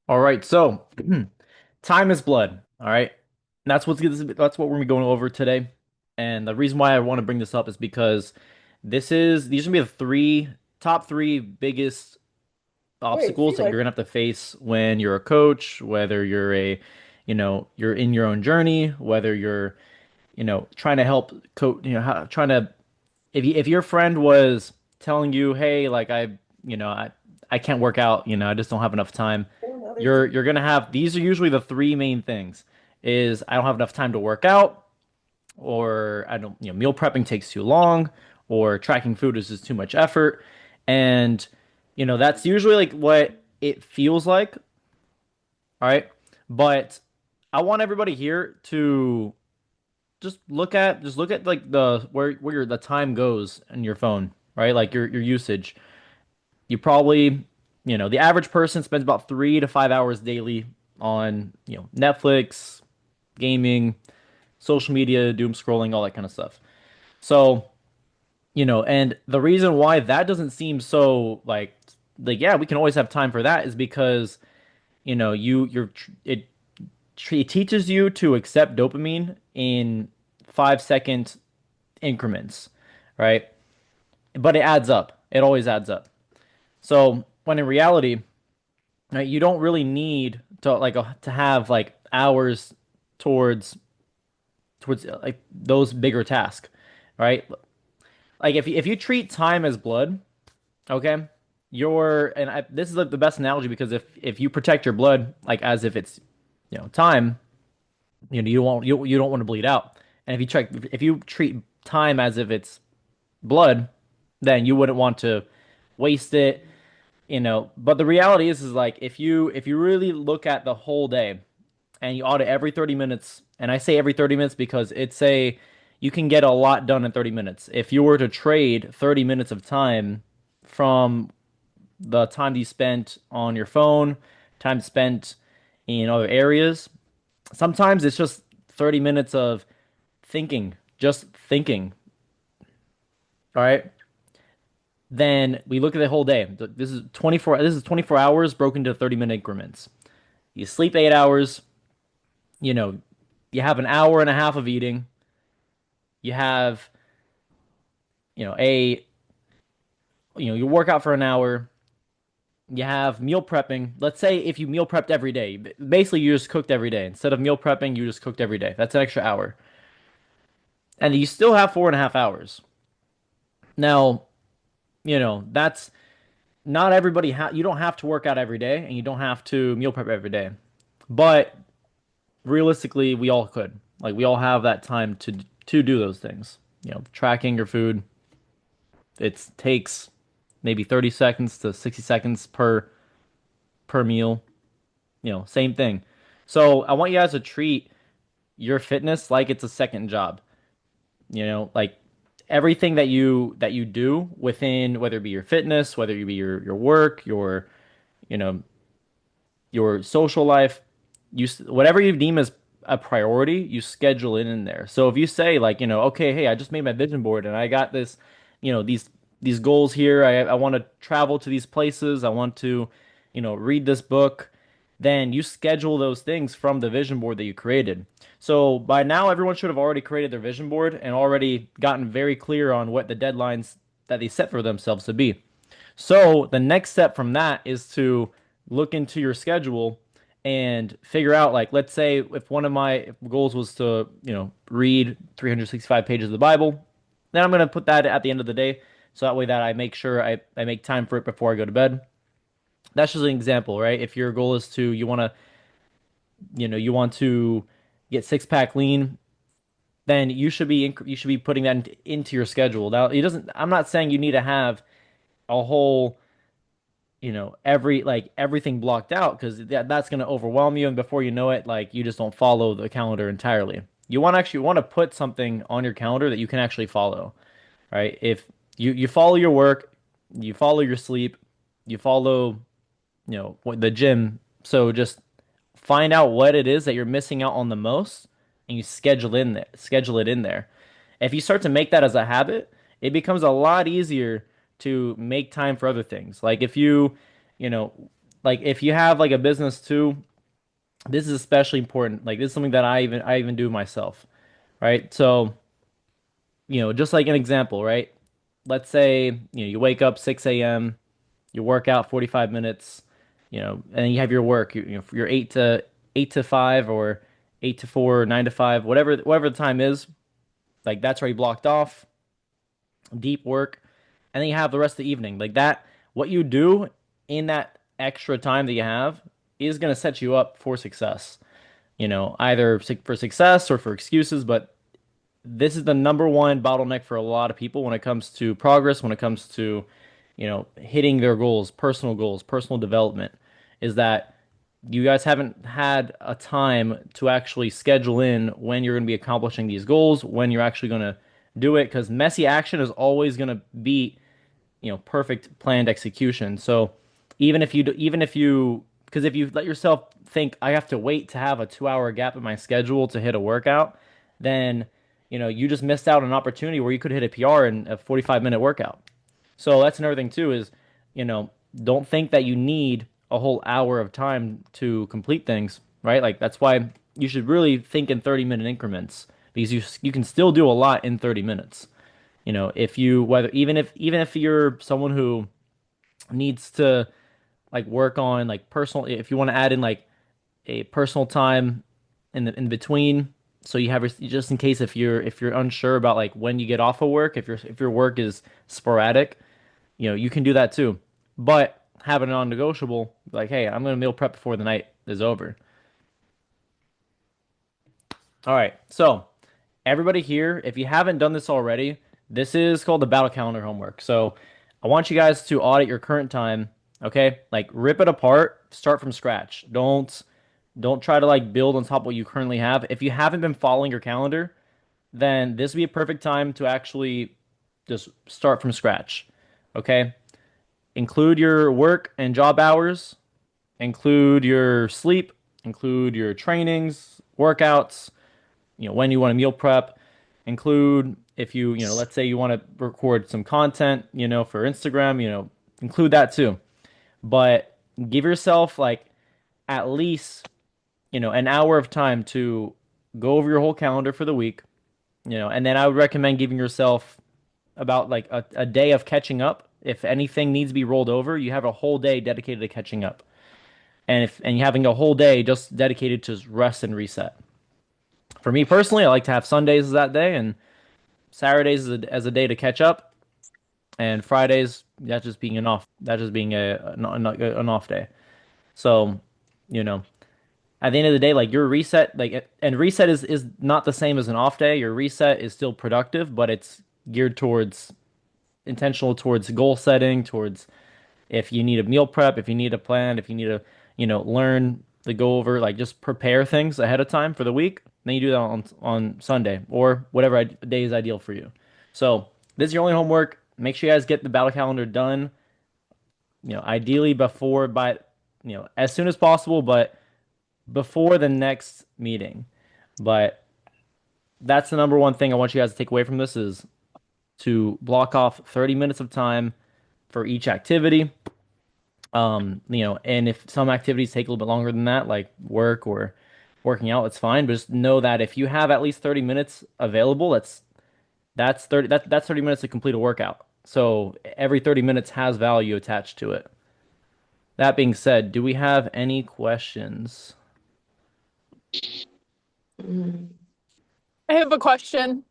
All right, so time is blood. All right, and that's what we're gonna be going over today. And the reason why I want to bring this up is because these are gonna be the top three biggest Wait, obstacles that you're Felix. gonna have to face when you're a coach, whether you're in your own journey, whether you're, trying to help coach, trying to if your friend was telling you, hey, like you know, I can't work out, I just don't have enough time. Oh, no, there's You're gonna have these are usually the three main things is I don't have enough time to work out, or I don't, meal prepping takes too long, or tracking food is just too much effort. And that's usually like what it feels like, all right? But I want everybody here to just look at like the time goes in your phone, right? Like your usage. You probably, the average person spends about 3 to 5 hours daily on, Netflix, gaming, social media, doom scrolling, all that kind of stuff. So, and the reason why that doesn't seem so like yeah, we can always have time for that is because, it teaches you to accept dopamine in 5 second increments, right? But it adds up. It always adds up. So when in reality, right, you don't really need to have like hours towards like those bigger tasks, right? Like if you treat time as blood, okay, this is like the best analogy because if you protect your blood like as if it's time, you don't want to bleed out. And if you treat time as if it's blood, then you wouldn't want to waste it, But the reality is like if you really look at the whole day and you audit every 30 minutes, and I say every 30 minutes because you can get a lot done in 30 minutes. If you were to trade 30 minutes of time from the time you spent on your phone, time spent in other areas, sometimes it's just 30 minutes of thinking, just thinking, all right? Then we look at the whole day. This is 24 hours broken into 30-minute increments. You sleep 8 hours, you know, you have an hour and a half of eating. You have, you know, a you work out for an hour. You have meal prepping. Let's say if you meal prepped every day, basically you just cooked every day. Instead of meal prepping, you just cooked every day. That's an extra hour. And you still have 4.5 hours. Now, that's not everybody you don't have to work out every day and you don't have to meal prep every day. But realistically, we all could. Like we all have that time to do those things. Tracking your food, it takes maybe 30 seconds to 60 seconds per meal. Same thing. So I want you guys to treat your fitness like it's a second job. Like everything that you do within, whether it be your fitness, whether it be your work, you know your social life, whatever you deem as a priority, you schedule it in there. So if you say like, okay, hey, I just made my vision board and I got this, these goals here. I want to travel to these places. I want to, read this book. Then you schedule those things from the vision board that you created. So by now, everyone should have already created their vision board and already gotten very clear on what the deadlines that they set for themselves to be. So the next step from that is to look into your schedule and figure out, like, let's say if one of my goals was to, read 365 pages of the Bible, then I'm going to put that at the end of the day. So that way that I make sure I make time for it before I go to bed. That's just an example, right? If your goal is to, you want to get six pack lean, then you should be putting that into your schedule. Now, it doesn't, I'm not saying you need to have a whole everything blocked out because that's going to overwhelm you. And before you know it, like you just don't follow the calendar entirely. You want to put something on your calendar that you can actually follow, right? If you follow your work, you follow your sleep, you follow, the gym. So just find out what it is that you're missing out on the most and you schedule it in there. If you start to make that as a habit, it becomes a lot easier to make time for other things. Like if you know, like if you have like a business too, this is especially important. Like this is something that I even do myself, right? So, just like an example, right? Let's say, you wake up 6 a.m., you work out 45 minutes, and then you have your work. You're 8 to 5 or 8 to 4, 9 to 5, whatever the time is. Like that's already blocked off, deep work, and then you have the rest of the evening. Like that, what you do in that extra time that you have is going to set you up for success. Either for success or for excuses, but this is the number one bottleneck for a lot of people when it comes to progress, when it comes to, hitting their goals, personal development, is that you guys haven't had a time to actually schedule in when you're going to be accomplishing these goals, when you're actually going to do it, because messy action is always going to beat, perfect planned execution. So because if you let yourself think I have to wait to have a 2 hour gap in my schedule to hit a workout, then you just missed out on an opportunity where you could hit a PR in a 45-minute workout. So that's another thing too is, you know, don't think that you need a whole hour of time to complete things, right? Like that's why you should really think in 30-minute increments because you can still do a lot in 30 minutes. If you whether even if you're someone who needs to like work on like personal if you want to add in like a personal time in between so you have just in case if you're unsure about like when you get off of work if your work is sporadic you can do that too but have a non-negotiable like hey I'm gonna meal prep before the night is over. All right, so everybody here, if you haven't done this already, this is called the battle calendar homework. So I want you guys to audit your current time, okay? Like rip it apart, start from scratch. Don't try to like build on top of what you currently have. If you haven't been following your calendar, then this would be a perfect time to actually just start from scratch. Okay? Include your work and job hours, include your sleep, include your trainings, workouts, when you want to meal prep, include if let's say you want to record some content, for Instagram, include that too. But give yourself like at least, an hour of time to go over your whole calendar for the week, and then I would recommend giving yourself about like a day of catching up. If anything needs to be rolled over, you have a whole day dedicated to catching up. And you're having a whole day just dedicated to rest and reset. For me personally, I like to have Sundays as that day and Saturdays as a day to catch up, and Fridays that's just being an off. That's just being an off day. So, you know, at the end of the day, like your reset, like and reset is not the same as an off day. Your reset is still productive, but it's geared towards intentional towards goal setting, towards if you need a meal prep, if you need a plan, if you need to, learn to go over, like just prepare things ahead of time for the week, then you do that on Sunday or whatever day is ideal for you. So this is your only homework. Make sure you guys get the battle calendar done, ideally as soon as possible, but before the next meeting. But that's the number one thing I want you guys to take away from this is to block off 30 minutes of time for each activity. And if some activities take a little bit longer than that, like work or working out, it's fine. But just know that if you have at least 30 minutes available, that's 30 minutes to complete a workout. So every 30 minutes has value attached to it. That being said, do we have any questions? I have a question.